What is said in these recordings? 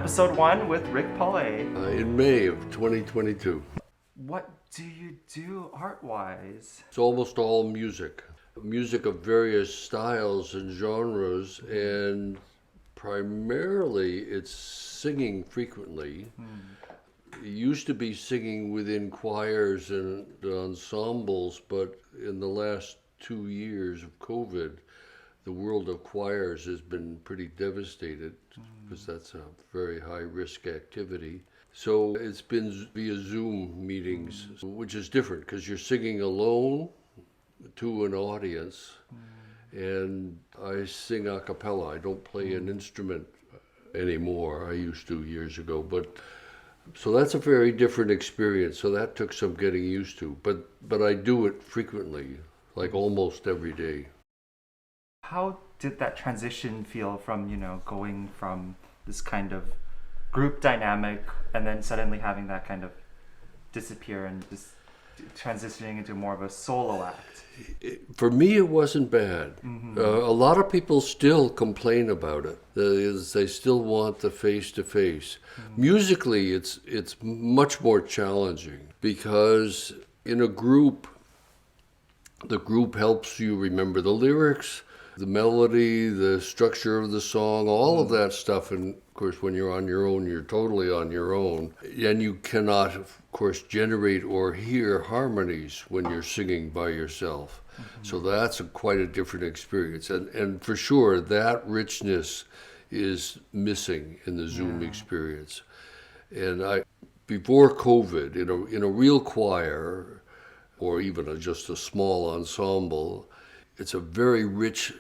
episode 1 with Rick Pollay. In May of 2022. What do you do art-wise? It's almost all music. Music of various styles and genres, and primarily it's singing frequently. It used to be singing within choirs and ensembles, but in the last 2 years of COVID, the world of choirs has been pretty devastated because that's a very high-risk activity. So it's been via Zoom meetings, which is different because you're singing alone to an audience, and I sing a cappella. I don't play an instrument anymore. I used to years ago, but so that's a very different experience. So that took some getting used to, but I do it frequently, like almost every day. How did that transition feel from, going from this kind of group dynamic and then suddenly having that kind of disappear and just transitioning into more of a solo act? For me, it wasn't bad. A lot of people still complain about it. They still want the face-to-face. Musically, it's much more challenging because in a group, the group helps you remember the lyrics, the melody, the structure of the song, all of that stuff. And of course, when you're on your own, you're totally on your own. And you cannot, of course, generate or hear harmonies when you're singing by yourself. So that's quite a different experience. And for sure, that richness is missing in the Zoom experience. And before COVID, in a real choir, or even just a small ensemble, it's a very rich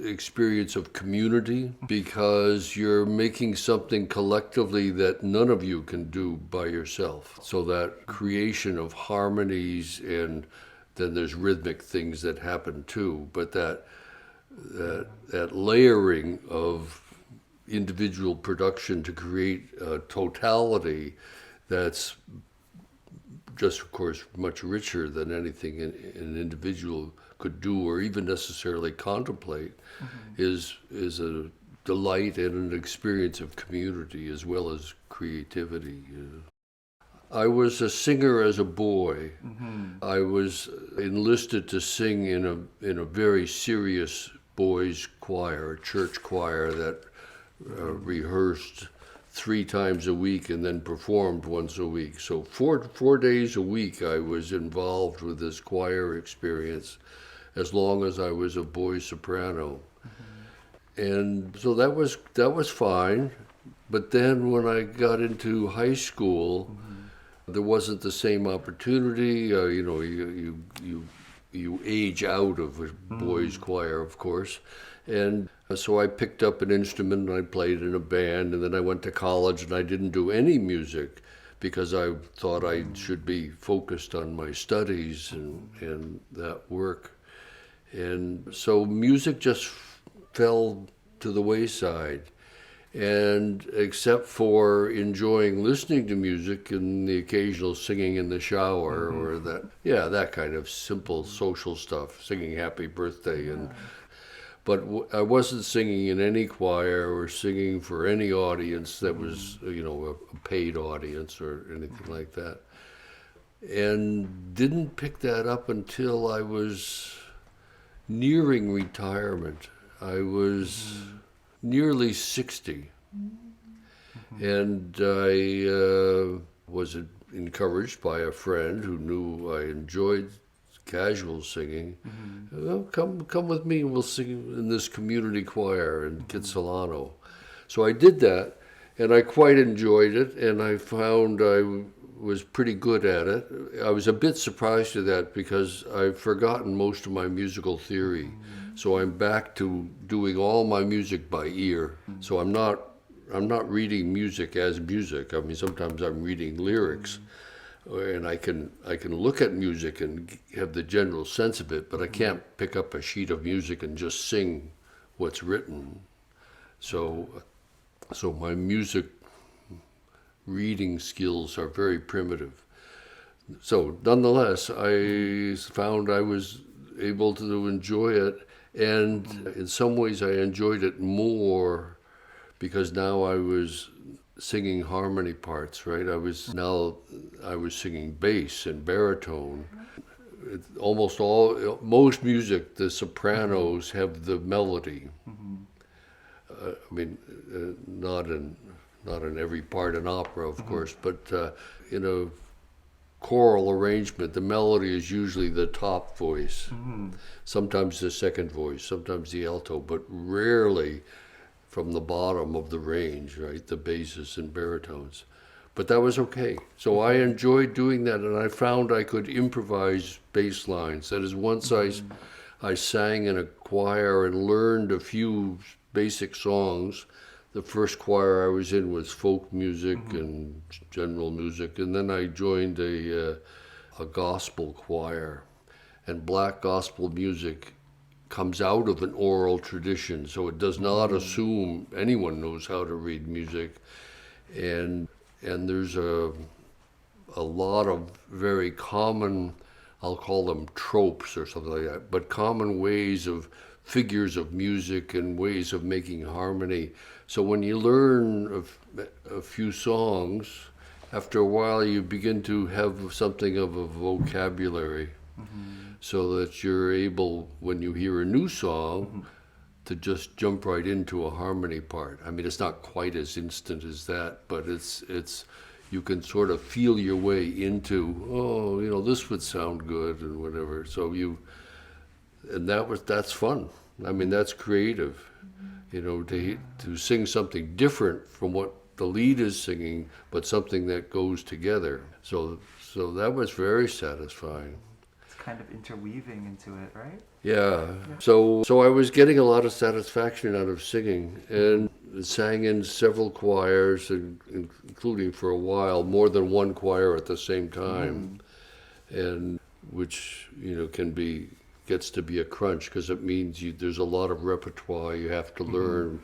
experience of community because you're making something collectively that none of you can do by yourself. So that creation of harmonies, and then there's rhythmic things that happen too, but that layering of individual production to create a totality that's just, of course, much richer than anything an individual could do or even necessarily contemplate, is a delight and an experience of community as well as creativity. I was a singer as a boy. I was enlisted to sing in a very serious boys' choir, a church choir that rehearsed 3 times a week and then performed once a week. So four days a week I was involved with this choir experience as long as I was a boy soprano. And so that was fine. But then when I got into high school, there wasn't the same opportunity. You age out of a boys' choir, of course. And so I picked up an instrument and I played in a band, and then I went to college and I didn't do any music because I thought I should be focused on my studies and that work. And so music just fell to the wayside. And except for enjoying listening to music and the occasional singing in the shower or that kind of simple social stuff, singing happy birthday but I wasn't singing in any choir or singing for any audience that was, a paid audience or anything like that. And didn't pick that up until I was nearing retirement. I was nearly 60. And I was encouraged by a friend who knew I enjoyed casual singing. Well, come with me and we'll sing in this community choir in Kitsilano. So I did that, and I quite enjoyed it, and I found I was pretty good at it. I was a bit surprised at that because I've forgotten most of my musical theory. So I'm back to doing all my music by ear. So I'm not reading music as music. I mean, sometimes I'm reading lyrics. And I can look at music and have the general sense of it, but I can't pick up a sheet of music and just sing what's written. So my music reading skills are very primitive. So nonetheless, I found I was able to enjoy it, and in some ways I enjoyed it more because now I was singing harmony parts, right? I was singing bass and baritone. Most music, the sopranos have the melody. I mean, not in every part in opera, of course, but in a choral arrangement, the melody is usually the top voice. Sometimes the second voice, sometimes the alto, but rarely from the bottom of the range, right? The basses and baritones. But that was okay. So I enjoyed doing that, and I found I could improvise bass lines. That is, once I sang in a choir and learned a few basic songs. The first choir I was in was folk music and general music, and then I joined a gospel choir. And black gospel music comes out of an oral tradition, so it does not assume anyone knows how to read music. And there's a lot of very common, I'll call them tropes or something like that, but common ways of figures of music and ways of making harmony. So when you learn a few songs, after a while you begin to have something of a vocabulary, so that you're able, when you hear a new song, to just jump right into a harmony part. I mean, it's not quite as instant as that, but it's you can sort of feel your way into, oh, you know, this would sound good and whatever. So that's fun. I mean, that's creative, you know, to sing something different from what the lead is singing, but something that goes together. So that was very satisfying. It's kind of interweaving into it, right? Yeah. So I was getting a lot of satisfaction out of singing, and sang in several choirs, including for a while more than one choir at the same time, and which, you know, gets to be a crunch, because it means there's a lot of repertoire you have to learn,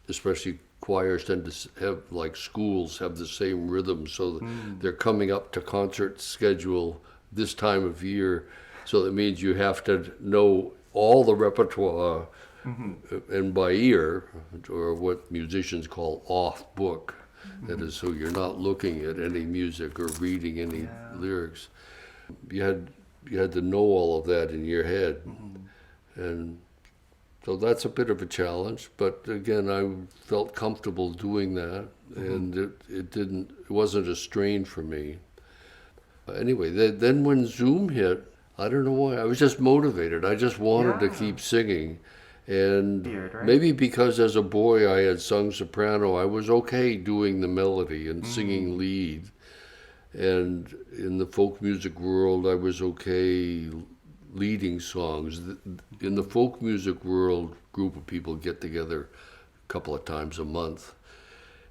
especially choirs tend to have, like schools, have the same rhythm, so they're coming up to concert schedule this time of year, so that means you have to know all the repertoire and by ear, or what musicians call off book. That is, so you're not looking at any music or reading any lyrics. You had to know all of that in your head, and so that's a bit of a challenge. But again, I felt comfortable doing that, and it wasn't a strain for me. Anyway, then when Zoom hit, I don't know why, I was just motivated. I just wanted to keep singing. And Weird, right? maybe because as a boy I had sung soprano, I was okay doing the melody and singing lead. And in the folk music world, I was okay leading songs. In the folk music world, group of people get together a couple of times a month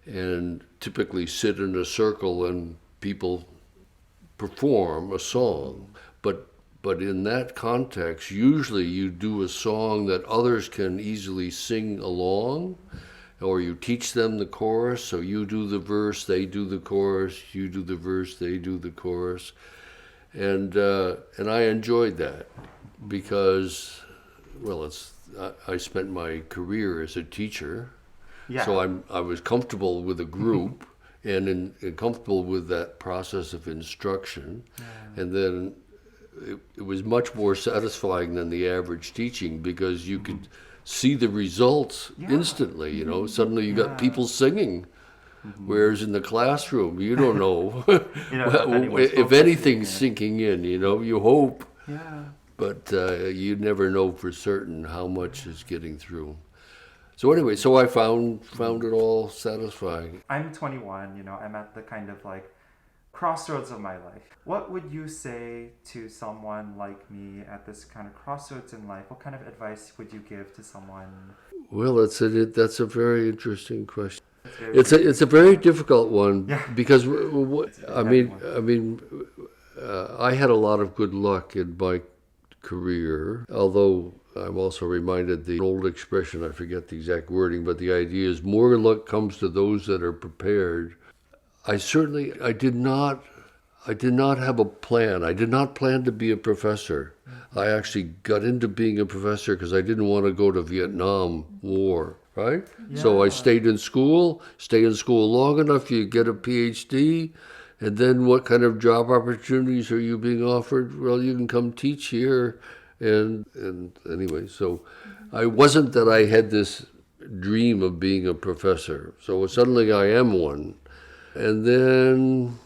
and typically sit in a circle and people perform a song. But in that context, usually you do a song that others can easily sing along, or you teach them the chorus, so you do the verse, they do the chorus, you do the verse, they do the chorus. And I enjoyed that because, well, I spent my career as a teacher, so I was comfortable with a group and comfortable with that process of instruction. And then it was much more satisfying than the average teaching, because you could see the results instantly, you know. Suddenly you got people singing, whereas in the classroom you don't know, if anything's sinking in, you know. You hope, but you never know for certain how much is getting through. So anyway, so I found it all satisfying. I'm 21, you know, I'm at the kind of like crossroads of my life. What would you say to someone like me at this kind of crossroads in life? What kind of advice would you give to someone? Well, that's a very interesting question. It's a very difficult one, because I had a lot of good luck in my career, although I'm also reminded the old expression, I forget the exact wording, but the idea is more luck comes to those that are prepared. I did not have a plan. I did not plan to be a professor. I actually got into being a professor because I didn't want to go to Vietnam War. right? So I stay in school long enough, you get a PhD, and then what kind of job opportunities are you being offered? Well, you can come teach here, and anyway, so I wasn't that I had this dream of being a professor. So suddenly I am one, and then,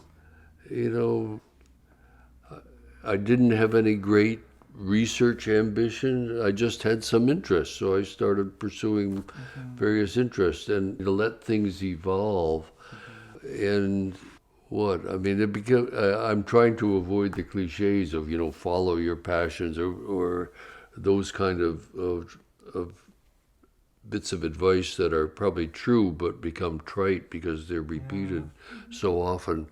you know, I didn't have any great research ambition. I just had some interest, so I started pursuing various interests and to let things evolve. And what I mean, it became. I'm trying to avoid the cliches of follow your passions or those kind of bits of advice that are probably true but become trite because they're repeated so often.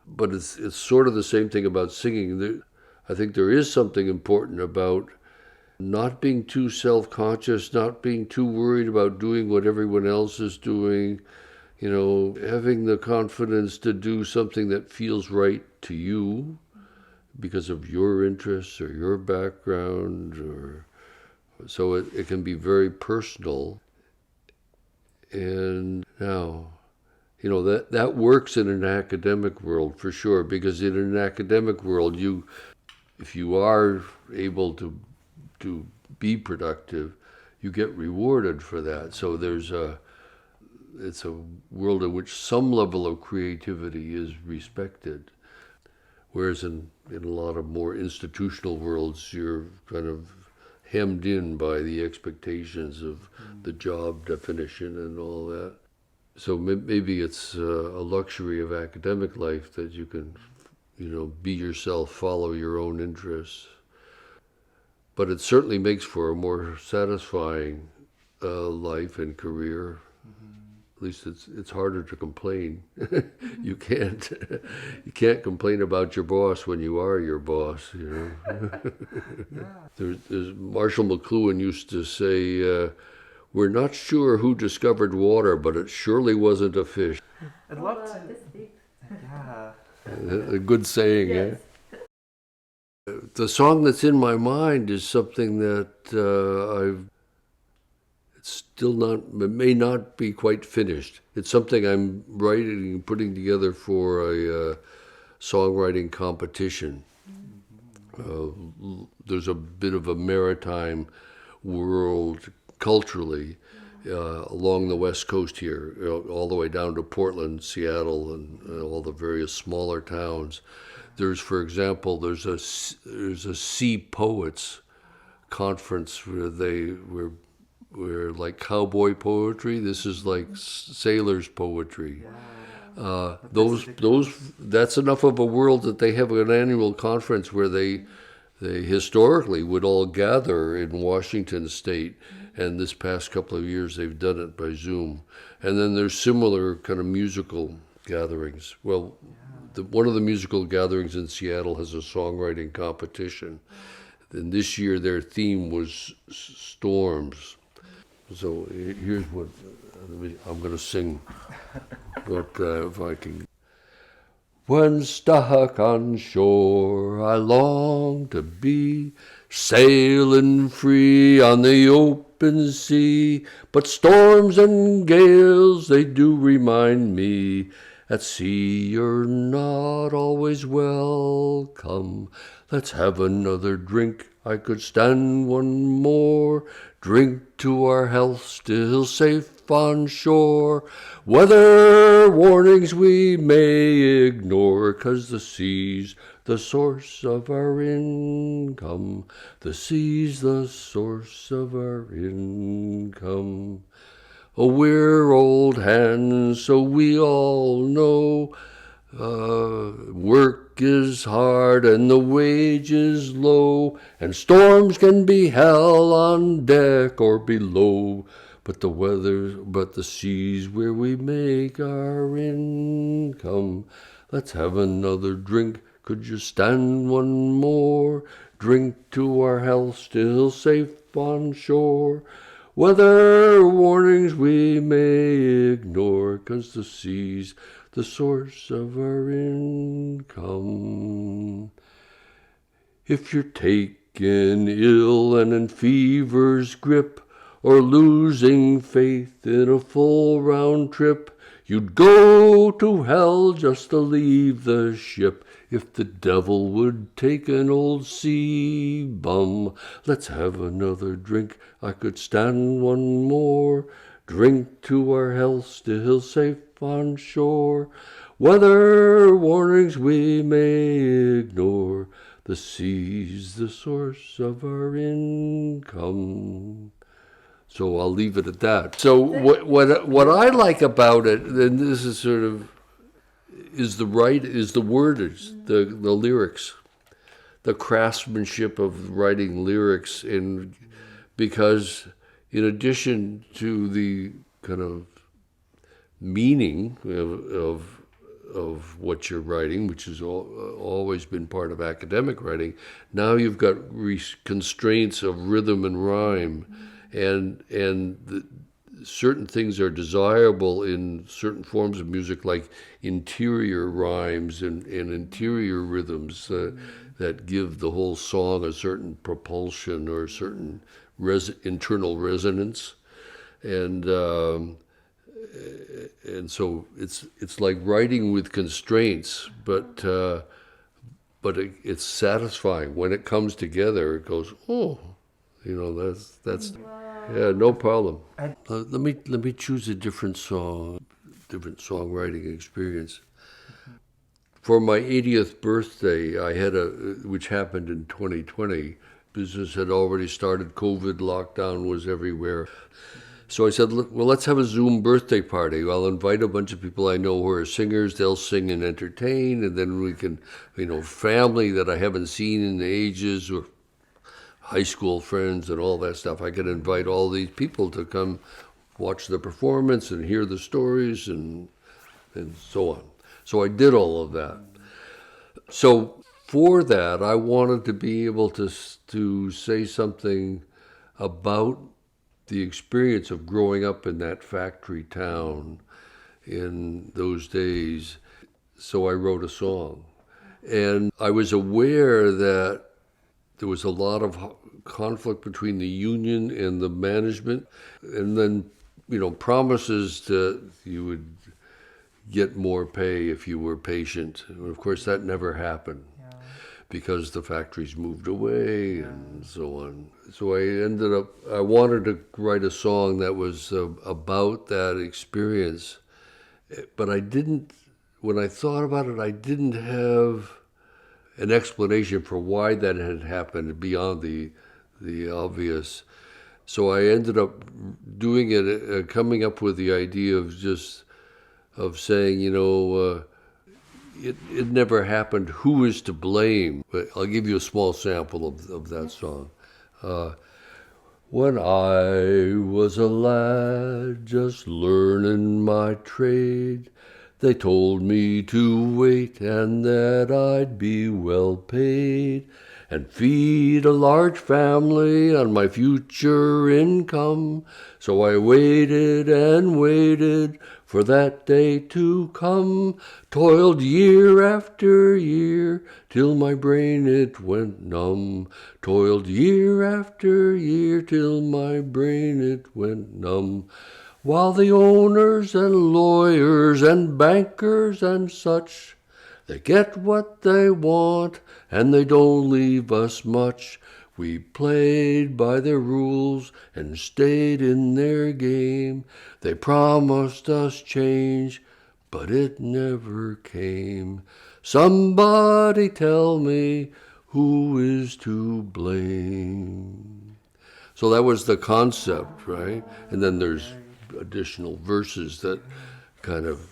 But it's sort of the same thing about singing. I think there is something important about not being too self-conscious, not being too worried about doing what everyone else is doing, having the confidence to do something that feels right to you because of your interests or your background, or so it can be very personal. And now, that works in an academic world for sure, because in an academic world, if you are able to be productive, you get rewarded for that. So it's a world in which some level of creativity is respected. Whereas in a lot of more institutional worlds, you're kind of hemmed in by the expectations of the job definition and all that. So maybe it's a luxury of academic life that you can, be yourself, follow your own interests. But it certainly makes for a more satisfying life and career. At least it's harder to complain. You can't complain about your boss when you are your boss. There's Marshall McLuhan used to say, "We're not sure who discovered water, but it surely wasn't a fish." I'd love to. Yeah. A good saying, yes. The song that's in my mind is something that it's still not, it may not be quite finished. It's something I'm writing and putting together for a songwriting competition. There's a bit of a maritime world culturally along the West Coast here, all the way down to Portland, Seattle, and all the various smaller towns. There's, for example, there's a Sea Poets conference where like cowboy poetry. This is like sailors' poetry. That's enough of a world that they have an annual conference where they historically would all gather in Washington State, and this past couple of years they've done it by Zoom. And then there's similar kind of musical gatherings. Well, one of the musical gatherings in Seattle has a songwriting competition. And this year their theme was storms. So here's what I'm going to sing. But if I can. When stuck on shore, I long to be sailing free on the open sea. But storms and gales, they do remind me, at sea you're not always welcome. Let's have another drink, I could stand one more. Drink to our health, still safe on shore. Weather warnings we may ignore, 'cause the sea's the source of our income. The sea's the source of our income. Oh, we're old hands, so we all know work is hard and the wage is low, and storms can be hell on deck or below. But the sea's where we make our income. Let's have another drink, could you stand one more? Drink to our health, still safe on shore. Weather warnings we may ignore, 'cause the sea's the source of our income. If you're taken ill and in fever's grip, or losing faith in a full round trip. You'd go to hell just to leave the ship. If the devil would take an old sea bum, let's have another drink, I could stand one more. Drink to our health, still safe on shore. Weather warnings we may ignore. The sea's the source of our income. So I'll leave it at that. So what I like about it, and this is sort of, is the wordage, the lyrics, the craftsmanship of writing lyrics, and because in addition to the kind of meaning of what you're writing, which has always been part of academic writing, now you've got constraints of rhythm and rhyme, and certain things are desirable in certain forms of music, like interior rhymes and interior rhythms that give the whole song a certain propulsion or a certain internal resonance, and so it's like writing with constraints, but it's satisfying when it comes together. It goes, oh, that's yeah, no problem. Let me choose a different songwriting experience. For my 80th birthday, I had which happened in 2020. Business had already started. COVID lockdown was everywhere. So I said, well, let's have a Zoom birthday party. I'll invite a bunch of people I know who are singers. They'll sing and entertain, and then we can, family that I haven't seen in ages, or high school friends and all that stuff. I can invite all these people to come watch the performance and hear the stories and so on. So I did all of that. So for that, I wanted to be able to say something about the experience of growing up in that factory town in those days. So I wrote a song. And I was aware that there was a lot of conflict between the union and the management, and then, promises that you would get more pay if you were patient. And of course, that never happened. Because the factories moved away and so on. So I wanted to write a song that was about that experience, but when I thought about it, I didn't have an explanation for why that had happened beyond the obvious. So I ended up doing it, coming up with the idea of saying, It never happened. Who is to blame? But I'll give you a small sample of that song. When I was a lad just learning my trade, they told me to wait and that I'd be well paid and feed a large family on my future income. So I waited and waited for that day to come, toiled year after year, till my brain it went numb. Toiled year after year, till my brain it went numb. While the owners and lawyers and bankers and such, they get what they want and they don't leave us much. We played by their rules and stayed in their game. They promised us change, but it never came. Somebody tell me who is to blame. So that was the concept, right? And then there's additional verses that kind of,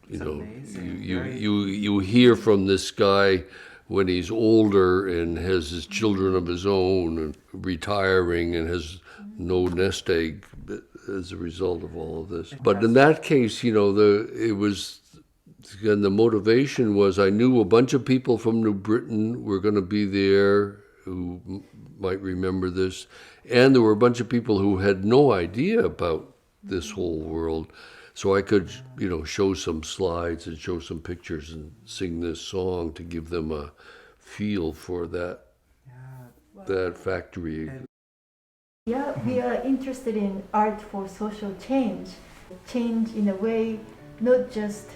you hear from this guy when he's older and has his children of his own and retiring and has no nest egg as a result of all of this. But in that case, the motivation was I knew a bunch of people from New Britain were going to be there who might remember this, and there were a bunch of people who had no idea about this whole world. So I could, show some slides and show some pictures and sing this song to give them a feel for that factory. Yeah, we are interested in art for social change. Change in a way, not just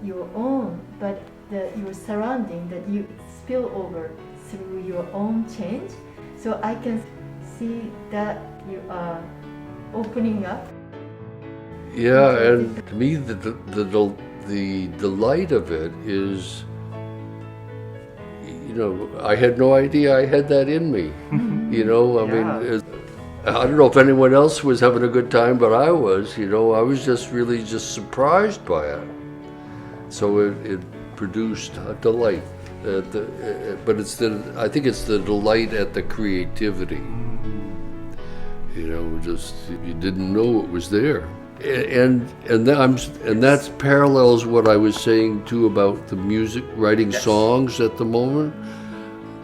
your own, but your surrounding, that you spill over through your own change. So I can see that you are opening up. Yeah, and to me, the delight of it is, I had no idea I had that in me. I mean, I don't know if anyone else was having a good time, but I was. I was just really just surprised by it. So it produced a delight. But I think it's the delight at the creativity. Just you didn't know it was there. And that parallels what I was saying too about the music, writing songs at the moment.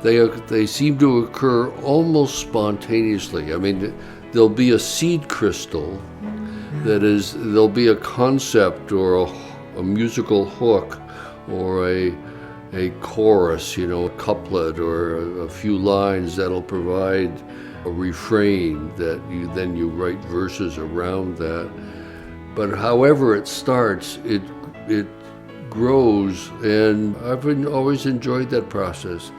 They seem to occur almost spontaneously. I mean, there'll be a seed crystal, there'll be a concept or a musical hook or a chorus, a couplet or a few lines that'll provide a refrain that you write verses around that. But however it starts, it grows, and I've always enjoyed that process.